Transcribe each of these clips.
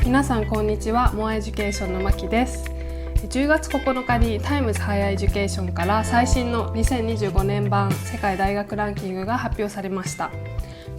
皆さんこんにちは。モアエデュケーションのまきです。10月9日にタイムズハイヤーエデュケーションから最新の2025年版世界大学ランキングが発表されました。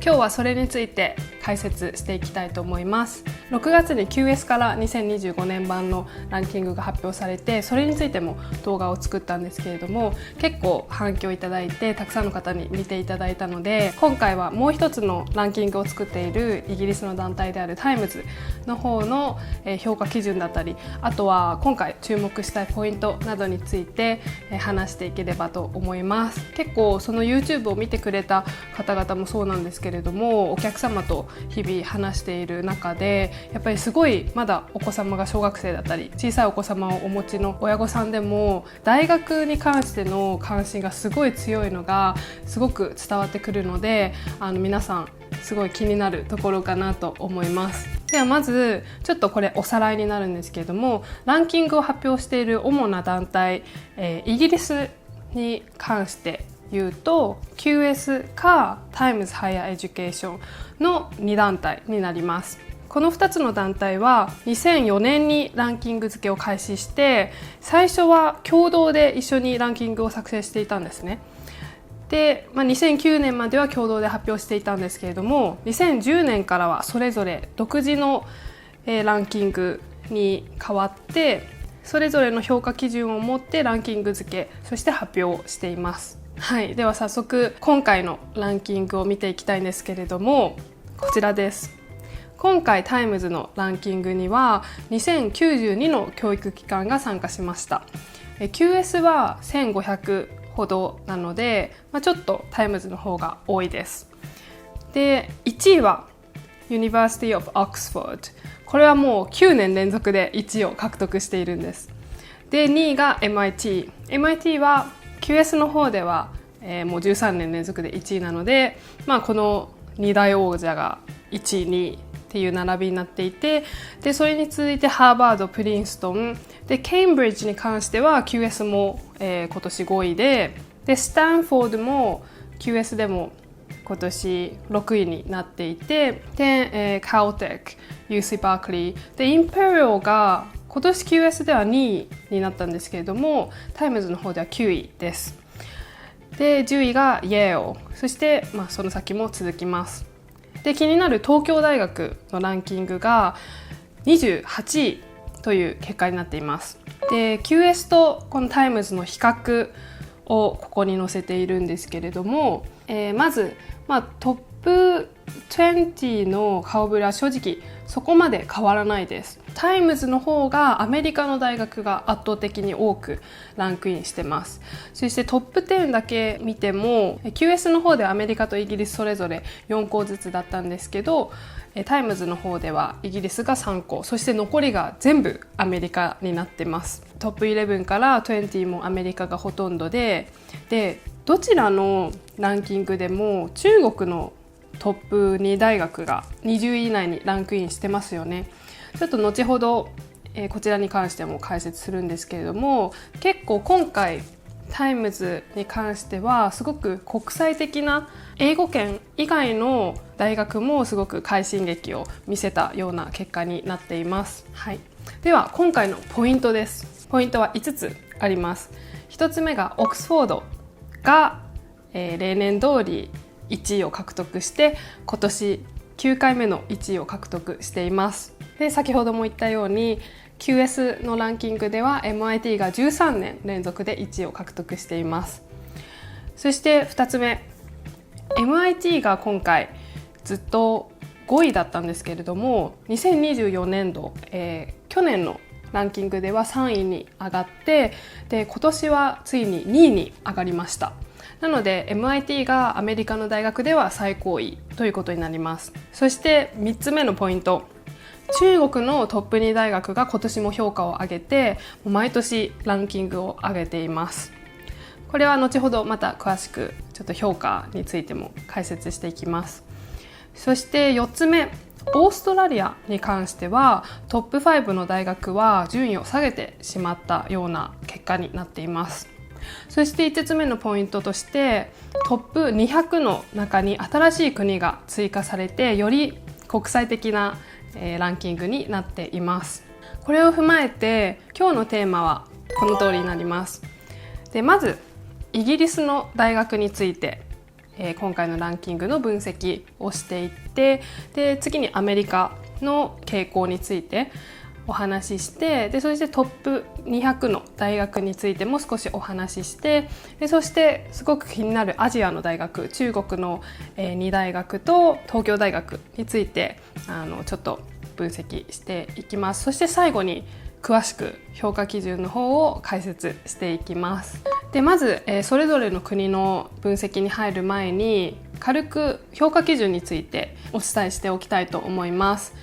今日はそれについて解説していきたいと思います。6月に QS から2025年版のランキングが発表されて、それについても動画を作ったんですけれども、結構反響いただいてたくさんの方に見ていただいたので、今回はもう一つのランキングを作っているイギリスの団体であるタイムズの方の評価基準だったり、あとは今回注目したいポイントなどについて話していければと思います。結構その YouTube を見てくれた方々もそうなんですけれども、お客様と日々話している中で、やっぱりすごいまだお子様が小学生だったり小さいお子様をお持ちの親御さんでも大学に関しての関心がすごい強いのがすごく伝わってくるので、皆さんすごい気になるところかなと思います。ではまずちょっとこれおさらいになるんですけれども、ランキングを発表している主な団体、イギリスに関して言うと QS かタイムズハイヤーエデュケーションの2団体になります。この2つの団体は2004年にランキング付けを開始して、最初は共同で一緒にランキングを作成していたんですね。で、2009年までは共同で発表していたんですけれども、2010年からはそれぞれ独自のランキングに変わって、それぞれの評価基準を持ってランキング付け、そして発表しています。はい、では早速今回のランキングを見ていきたいんですけれども、こちらです。今回タイムズのランキングには2092の教育機関が参加しました。QS は1500ほどなので、ちょっとタイムズの方が多いです。で、1位は University of Oxford。これはもう9年連続で1位を獲得しているんです。で、2位が MIT。MIT は QS の方では、もう13年連続で1位なので、この2大王者が1位、2位っていう並びになっていて、でそれに続いてハーバード、プリンストンで、ケインブリッジに関しては QS も、今年5位で、スタンフォードも QS でも今年6位になっていて、で、カルテック、UC バークリーで、インペリオが今年 QS では2位になったんですけれども、タイムズの方では9位です。で、10位がイェール、そして、その先も続きます。で、気になる東京大学のランキングが28位という結果になっています。で、QS とこのタイムズの比較をここに載せているんですけれども、まず、トップ20の顔ぶれは正直そこまで変わらないです。タイムズの方がアメリカの大学が圧倒的に多くランクインしてます。そしてトップ10だけ見ても QS の方ではアメリカとイギリスそれぞれ4校ずつだったんですけど、タイムズの方ではイギリスが3校、そして残りが全部アメリカになってます。トップ11から20もアメリカがほとんどで、どちらのランキングでも中国のトップ2大学が20位以内にランクインしてますよね。ちょっと後ほど、こちらに関しても解説するんですけれども、結構今回タイムズに関してはすごく国際的な英語圏以外の大学もすごく快進撃を見せたような結果になっています。はい、では今回のポイントです。ポイントは5つあります。1つ目がオックスフォードが、例年通り1位を獲得して今年9回目の1位を獲得しています。で、先ほども言ったように QS のランキングでは MIT が13年連続で1位を獲得しています。そして2つ目、 MIT が今回ずっと5位だったんですけれども、2024年度、去年のランキングでは3位に上がって、で今年はついに2位に上がりました。なので MIT がアメリカの大学では最高位ということになります。そして3つ目のポイント、中国のトップ2大学が今年も評価を上げて、毎年ランキングを上げています。これは後ほどまた詳しくちょっと評価についても解説していきます。そして4つ目、オーストラリアに関してはトップ5の大学は順位を下げてしまったような結果になっています。そして5つ目のポイントとして、トップ200の中に新しい国が追加されて、より国際的なランキングになっています。これを踏まえて今日のテーマはこの通りになります。でまずイギリスの大学について、今回のランキングの分析をしていって、で次にアメリカの傾向についてお話しして、でそしてトップ200の大学についても少しお話しして、でそしてすごく気になるアジアの大学、中国の2大学と東京大学についてちょっと分析していきます。そして最後に詳しく評価基準の方を解説していきます。でまず、それぞれの国の分析に入る前に軽く評価基準についてお伝えしておきたいと思います。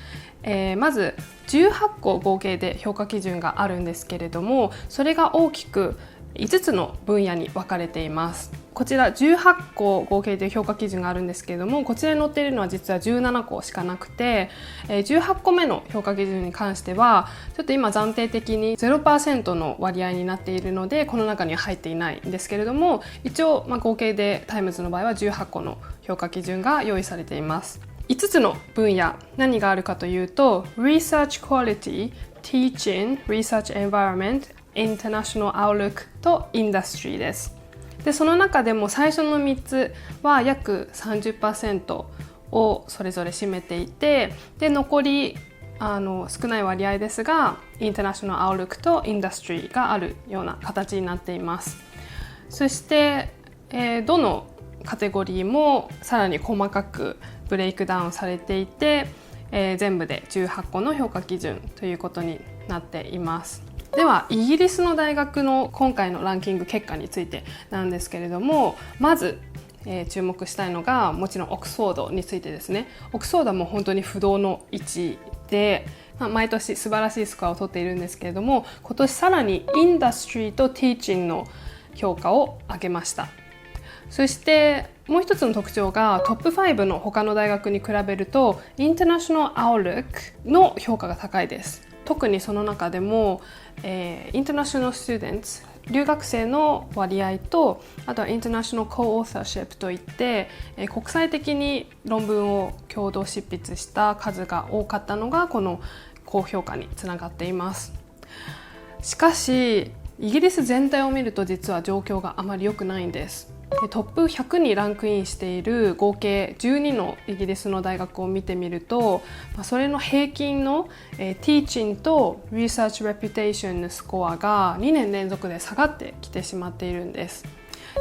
まず18個合計で評価基準があるんですけれども、それが大きく5つの分野に分かれています。こちら18個合計で評価基準があるんですけれども、こちらに載っているのは実は17個しかなくて、18個目の評価基準に関してはちょっと今暫定的に 0% の割合になっているのでこの中には入っていないんですけれども、一応合計でタイムズの場合は18個の評価基準が用意されています。5つの分野、何があるかというと Research Quality、Teaching、Research Environment、International Outlook と Industry です。でその中でも最初の3つは約 30% をそれぞれ占めていて、で残り少ない割合ですが International Outlook と Industry があるような形になっています。そして、どのカテゴリーもさらに細かくブレイクダウンされていて、全部で18個の評価基準ということになっています。ではイギリスの大学の今回のランキング結果についてなんですけれども、まず、注目したいのがもちろんオックスフォードについてですね。オックスフォードはもう本当に不動の1位で、毎年素晴らしいスコアを取っているんですけれども、今年さらにインダストリーとティーチングの評価を上げました。そしてもう一つの特徴がトップ5の他の大学に比べるとインターナショナルアウトルックの評価が高いです。特にその中でも、インターナショナルスチューデンツ、留学生の割合と、あとはインターナショナルコーオーサーシップといって、国際的に論文を共同執筆した数が多かったのがこの高評価につながっています。しかしイギリス全体を見ると実は状況があまり良くないんです。トップ100にランクインしている合計12のイギリスの大学を見てみると、それの平均の、Teaching と Research Reputation のスコアが2年連続で下がってきてしまっているんです。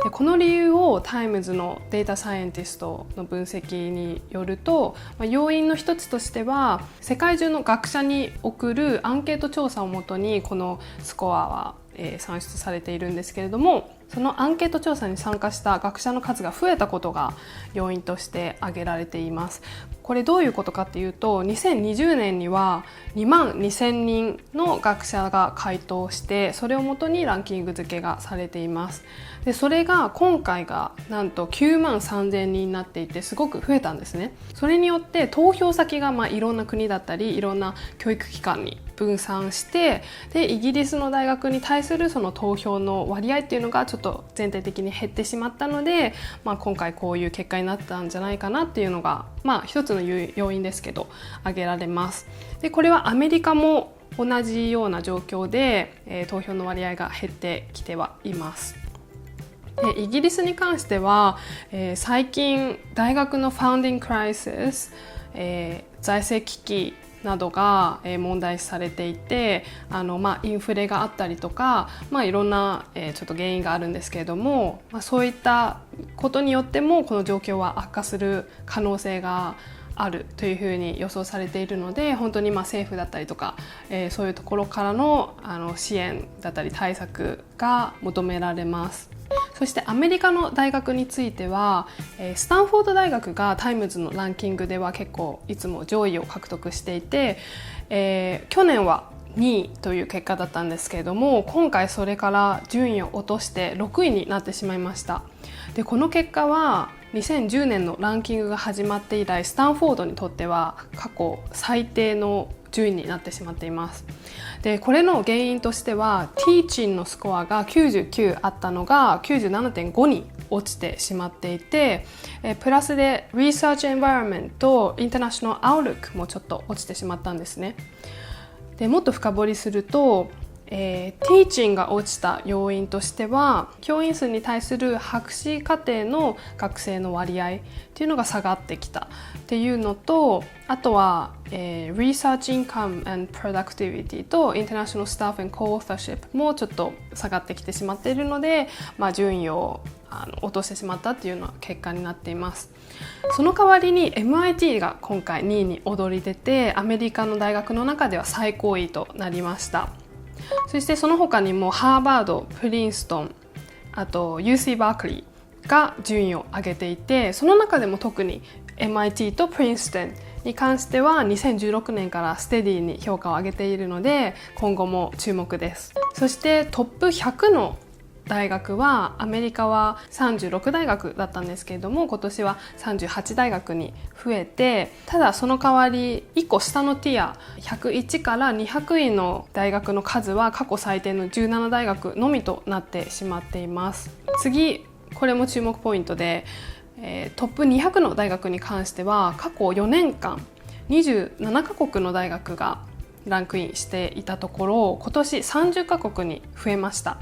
でこの理由をタイムズのデータサイエンティストの分析によると、要因の一つとしては世界中の学者に送るアンケート調査をもとにこのスコアは算出されているんですけれども、そのアンケート調査に参加した学者の数が増えたことが要因として挙げられています。これどういうことかっていうと、2020年には2万2000人の学者が回答して、それをもとにランキング付けがされています。でそれが今回がなんと9万3000人になっていて、すごく増えたんですね。それによって投票先がいろんな国だったりいろんな教育機関に分散して、でイギリスの大学に対するその投票の割合っていうのがちょっと全体的に減ってしまったので、今回こういう結果になったんじゃないかなっていうのが、一つの要因ですけど挙げられます。でこれはアメリカも同じような状況で、投票の割合が減ってきてはいます。でイギリスに関しては、最近大学のファウンディングクライシス、財政危機などが問題視されていて、インフレがあったりとか、いろんなちょっと原因があるんですけれども、そういったことによってもこの状況は悪化する可能性があるというふうに予想されているので、本当に政府だったりとか、そういうところからの支援だったり対策が求められます。そしてアメリカの大学についてはスタンフォード大学がタイムズのランキングでは結構いつも上位を獲得していて、去年は2位という結果だったんですけれども、今回それから順位を落として6位になってしまいました。でこの結果は2010年のランキングが始まって以来スタンフォードにとっては過去最低の順位になってしまっています。でこれの原因としては Teaching のスコアが99あったのが 97.5 に落ちてしまっていて、プラスで Research Environment と International Outlook もちょっと落ちてしまったんですね。でもっと深掘りするとTeaching が落ちた要因としては教員数に対する博士課程の学生の割合っていうのが下がってきたっていうのと、あとは、Research Income and Productivity と International Staff and Co-Authorship もちょっと下がってきてしまっているので、順位を落としてしまったっていうような結果になっています。その代わりに MIT が今回2位に躍り出てアメリカの大学の中では最高位となりました。そしてその他にもハーバード、プリンストン、あと UC バークリーが順位を上げていて、その中でも特に MIT とプリンストンに関しては2016年からステディに評価を上げているので今後も注目です。そしてトップ100の大学はアメリカは36大学だったんですけれども今年は38大学に増えて、ただその代わり1個下のティア101から200位の大学の数は過去最低の17大学のみとなってしまっています。次これも注目ポイントで、トップ200の大学に関しては過去4年間27カ国の大学がランクインしていたところ今年30カ国に増えました。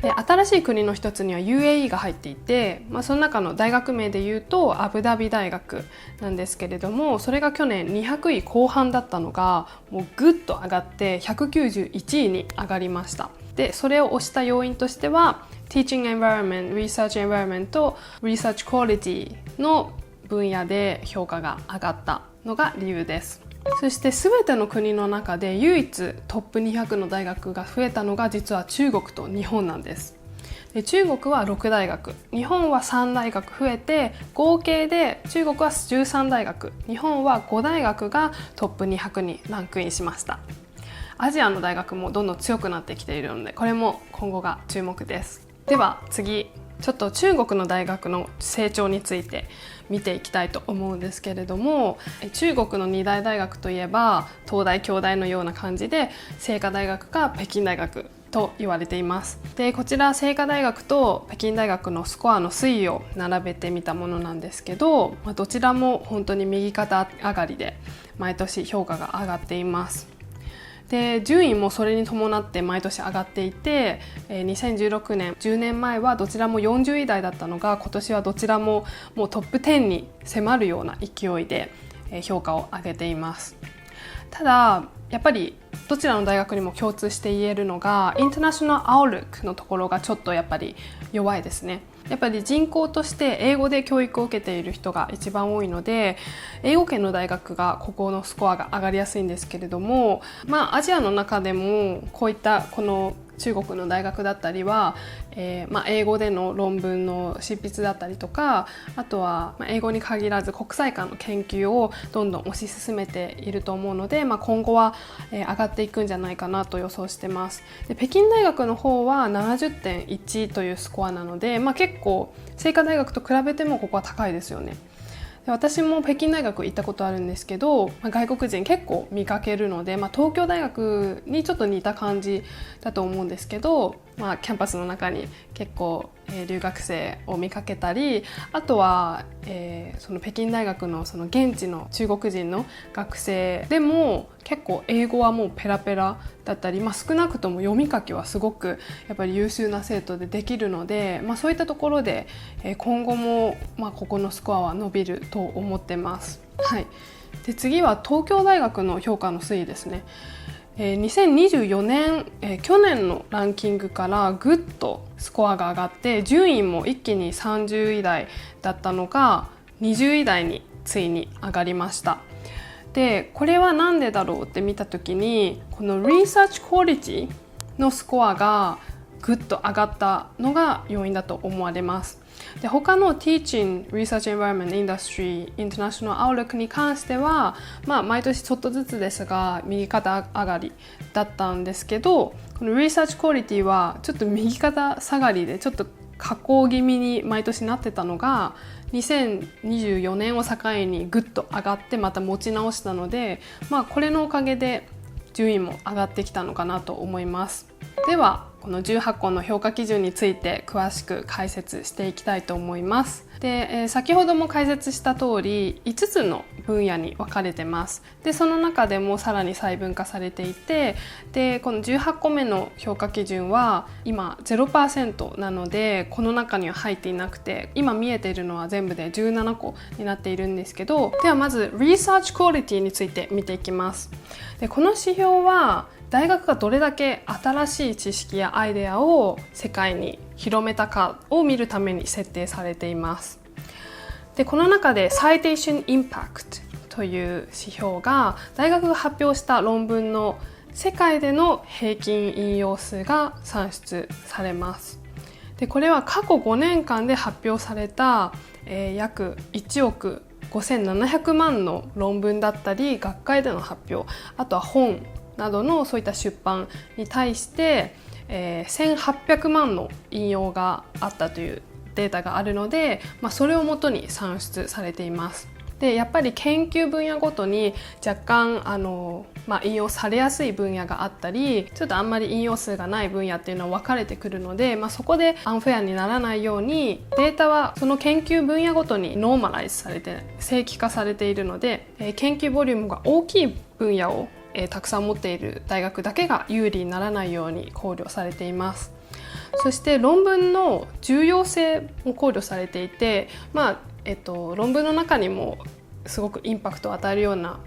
で新しい国の一つには UAE が入っていて、その中の大学名でいうとアブダビ大学なんですけれども、それが去年200位後半だったのがもうぐっと上がって191位に上がりました。でそれを推した要因としては Teaching Environment、Research Environment と Research Quality の分野で評価が上がったのが理由です。そして全ての国の中で唯一トップ200の大学が増えたのが実は中国と日本なんです。で中国は6大学、日本は3大学増えて合計で中国は13大学、日本は5大学がトップ200にランクインしました。アジアの大学もどんどん強くなってきているのでこれも今後が注目です。では次ちょっと中国の大学の成長について見ていきたいと思うんですけれども、中国の2大大学といえば東大京大のような感じで清華大学か北京大学と言われています。でこちら清華大学と北京大学のスコアの推移を並べてみたものなんですけど、どちらも本当に右肩上がりで毎年評価が上がっています。で順位もそれに伴って毎年上がっていて、2016年10年前はどちらも40位台だったのが今年はどちらももうトップ10に迫るような勢いで評価を上げています。ただやっぱりどちらの大学にも共通して言えるのがインターナショナルアウトルックのところがちょっとやっぱり弱いですね。やっぱり人口として英語で教育を受けている人が一番多いので英語圏の大学がここのスコアが上がりやすいんですけれども、アジアの中でもこういったこの中国の大学だったりは、英語での論文の執筆だったりとか、あとは英語に限らず国際間の研究をどんどん推し進めていると思うので、今後は上がっていくんじゃないかなと予想してます。で北京大学の方は 70.1 というスコアなので、結構清華大学と比べてもここは高いですよね。で私も北京大学行ったことあるんですけど、外国人結構見かけるので、東京大学にちょっと似た感じだと思うんですけど、キャンパスの中に結構、留学生を見かけたり、あとは、その北京大学のその現地の中国人の学生でも結構英語はもうペラペラだったり、少なくとも読み書きはすごくやっぱり優秀な生徒でできるので、そういったところで今後もここのスコアは伸びると思ってます。はい、で次は東京大学の評価の推移ですね。2024年、去年のランキングからぐっとスコアが上がって順位も一気に30位台だったのが20位台についに上がりました。でこれは何でだろうって見た時にこの Research Quality のスコアがぐっと上がったのが要因だと思われます。で他の Teaching、Research Environment、Industry、International Outlook に関しては、毎年ちょっとずつですが右肩上がりだったんですけど、この Research Quality はちょっと右肩下がりでちょっと下降気味に毎年なってたのが2024年を境にぐっと上がってまた持ち直したので、これのおかげで順位も上がってきたのかなと思います。ではこの18個の評価基準について詳しく解説していきたいと思います。で、先ほども解説した通り5つの分野に分かれてます。でその中でもさらに細分化されていて、でこの18個目の評価基準は今 0% なのでこの中には入っていなくて、今見えているのは全部で17個になっているんですけど、ではまず Research Quality について見ていきます。でこの指標は大学がどれだけ新しい知識やアイデアを世界に広めたかを見るために設定されています。でこの中で Citation Impact という指標が大学が発表した論文の世界での平均引用数が算出されます。でこれは過去5年間で発表された、約1億5700万の論文だったり学会での発表、あとは本などのそういった出版に対して、1800万の引用があったというデータがあるので、それをもとに算出されています。でやっぱり研究分野ごとに若干引用されやすい分野があったり、ちょっとあんまり引用数がない分野っていうのは分かれてくるので、そこでアンフェアにならないようにデータはその研究分野ごとにノーマライズされて正規化されているので、研究ボリュームが大きい分野をたくさん持っている大学だけが有利にならないように考慮されています。そして論文の重要性も考慮されていて、論文の中にもすごくインパクトを与えるような、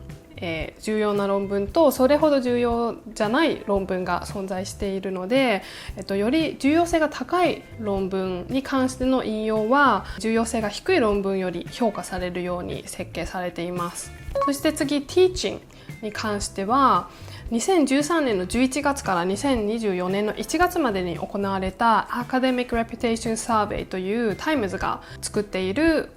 重要な論文とそれほど重要じゃない論文が存在しているので、より重要性が高い論文に関しての引用は重要性が低い論文より評価されるように設計されています。そして次 Teachingに関しては2013年の11月から2024年の1月までに行われた Academic Reputation Survey というタイムズが作っている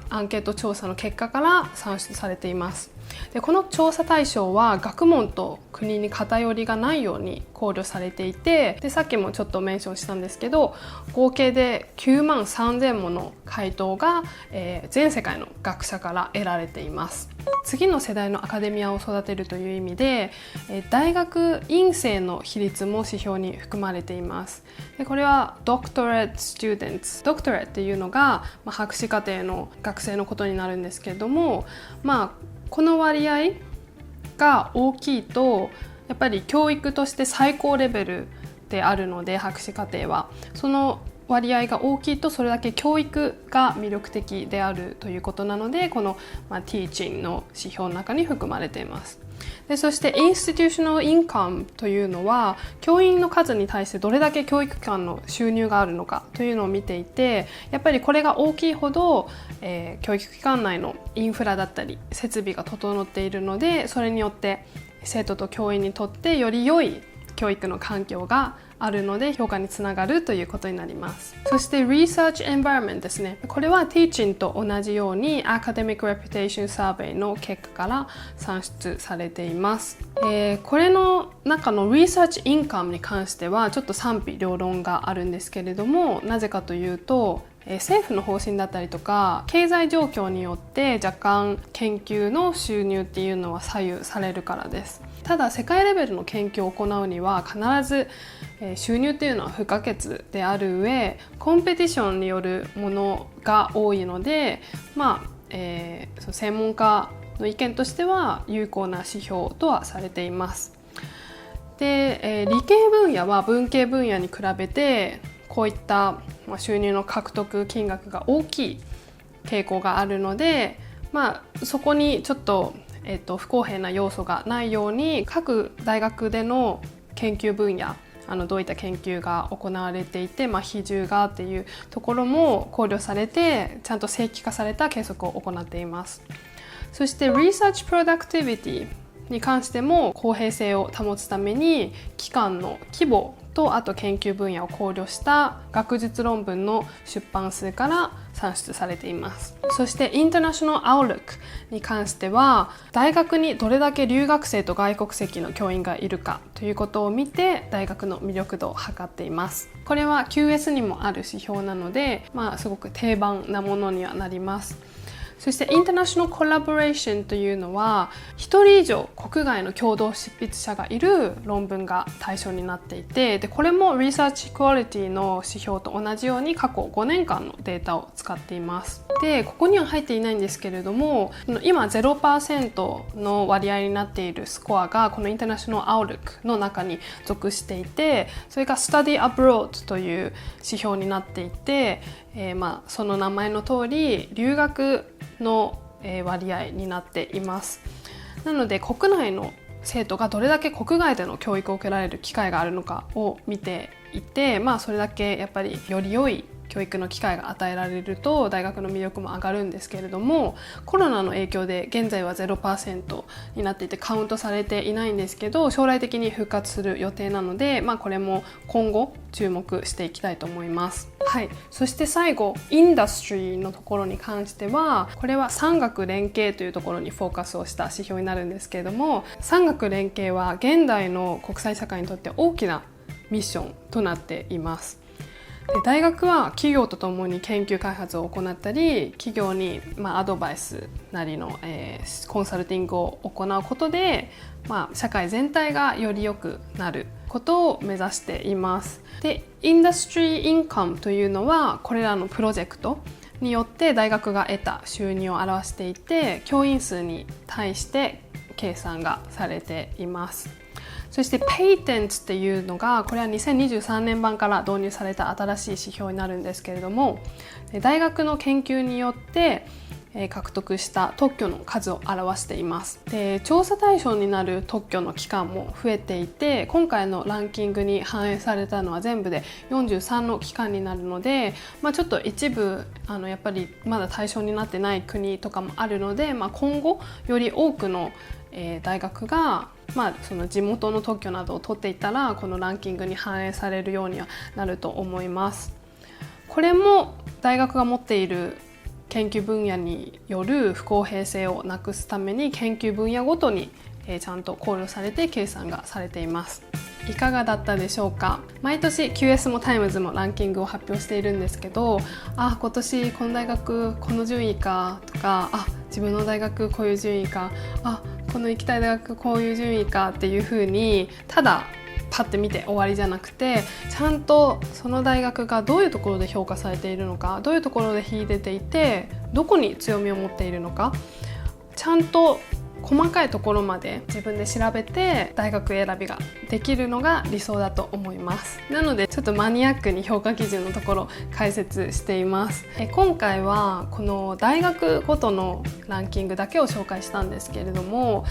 アンケート調査の結果から算出されています。でこの調査対象は学問と国に偏りがないように考慮されていて、でさっきもちょっとメンションしたんですけど、合計で9万3000もの回答が、全世界の学者から得られています。次の世代のアカデミアを育てるという意味で、大学院生の比率も指標に含まれています。でこれは Doctorate Students、 Doctorate っていうのが、博士課程の学生のことになるんですけれども、この割合が大きいとやっぱり教育として最高レベルであるので、博士課程はその割合が大きいとそれだけ教育が魅力的であるということなので、この、Teaching の指標の中に含まれています。でそして Institutional Income というのは教員の数に対してどれだけ教育機関の収入があるのかというのを見ていて、やっぱりこれが大きいほど、教育機関内のインフラだったり設備が整っているので、それによって生徒と教員にとってより良い教育の環境があるので評価につながるということになります。そして Research Environment ですね。これは Teaching と同じように Academic Reputation Survey の結果から算出されています。これの中の Research Income に関してはちょっと賛否両論があるんですけれども、なぜかというと政府の方針だったりとか経済状況によって若干研究の収入っていうのは左右されるからです。ただ世界レベルの研究を行うには必ず収入っていうのは不可欠である上、コンペティションによるものが多いので、専門家の意見としては有効な指標とはされています。で、理系分野は文系分野に比べてこういった収入の獲得金額が大きい傾向があるので、そこにちょっと、不公平な要素がないように各大学での研究分野どういった研究が行われていて、比重がっていうところも考慮されてちゃんと正規化された計測を行っています。そして Research Productivity に関しても公平性を保つために機関の規模ととあと研究分野を考慮した学術論文の出版数から算出されています。そしてインターナショナルアウトルックに関しては大学にどれだけ留学生と外国籍の教員がいるかということを見て大学の魅力度を測っています。これは QS にもある指標なので、すごく定番なものにはなります。そしてインターナショナルコラボレーションというのは1人以上国外の共同執筆者がいる論文が対象になっていて、これも Research Quality の指標と同じように過去5年間のデータを使っています。でここには入っていないんですけれども、今 0% の割合になっているスコアがこのインターナショナルアウトルックの中に属していて、それが Study Abroad という指標になっていて、その名前の通り留学の割合になっています。なので国内の生徒がどれだけ国外での教育を受けられる機会があるのかを見ていて、それだけやっぱりより良い教育の機会が与えられると大学の魅力も上がるんですけれども、コロナの影響で現在は 0% になっていてカウントされていないんですけど、将来的に復活する予定なので、これも今後注目していきたいと思います。はい、そして最後インダストリーのところに関しては、これは産学連携というところにフォーカスをした指標になるんですけれども、産学連携は現代の国際社会にとって大きなミッションとなっています。大学は企業とともに研究開発を行ったり、企業にアドバイスなりのコンサルティングを行うことで、社会全体がより良くなることを目指しています。で、インダストリーインカムというのはこれらのプロジェクトによって大学が得た収入を表していて、教員数に対して計算がされています。そして Patents っていうのが、これは2023年版から導入された新しい指標になるんですけれども、大学の研究によって獲得した特許の数を表しています。で、調査対象になる特許の期間も増えていて、今回のランキングに反映されたのは全部で43の期間になるので、ちょっと一部やっぱりまだ対象になってない国とかもあるので、今後より多くの大学がその地元の特許などを取っていったら、このランキングに反映されるようにはなると思います。これも大学が持っている研究分野による不公平性をなくすために研究分野ごとにちゃんと考慮されて計算がされています。いかがだったでしょうか。毎年 QS もタイムズもランキングを発表しているんですけど、今年この大学この順位かとか、自分の大学こういう順位か、この行きたい大学こういう順位かっていう風にただパッて見て終わりじゃなくて、ちゃんとその大学がどういうところで評価されているのか、どういうところで秀でていて、どこに強みを持っているのか、ちゃんと細かいところまで自分で調べて大学選びができるのが理想だと思います。なのでちょっとマニアックに評価基準のところ解説しています。今回はこの大学ごとのランキングだけを紹介したんですけれども、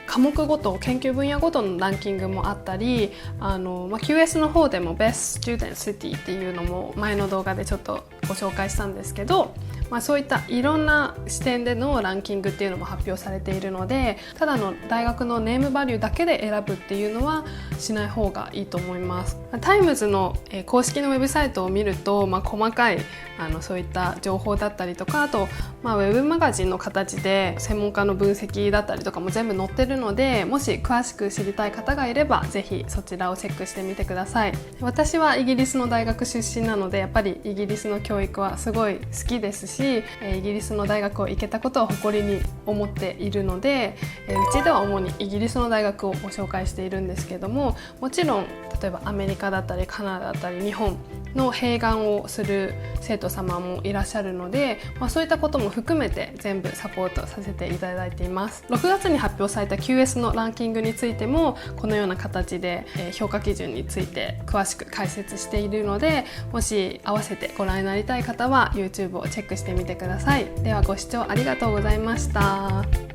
科目ごと、研究分野ごとのランキングもあったり、QS の方でも Best Student City っていうのも前の動画でちょっとご紹介したんですけど、そういったいろんな視点でのランキングっていうのも発表されているので、ただの大学のネームバリューだけで選ぶっていうのはしない方がいいと思います。タイムズの公式のウェブサイトを見ると、細かいそういった情報だったりとか、あと、ウェブマガジンの形で専門家の分析だったりとかも全部載ってるので、もし詳しく知りたい方がいればぜひそちらをチェックしてみてください。私はイギリスの大学出身なので、やっぱりイギリスの教育はすごい好きですし、イギリスの大学を行けたことを誇りに思っているので、うちでは主にイギリスの大学をご紹介しているんですけども、もちろん例えばアメリカだったりカナダだったり日本の併願をする生徒様もいらっしゃるので、そういったことも含めて全部サポートさせていただいています。6月に発表された QS のランキングについてもこのような形で評価基準について詳しく解説しているので、もし合わせてご覧になりたい方は YouTube をチェックしてみてください。ではご視聴ありがとうございました。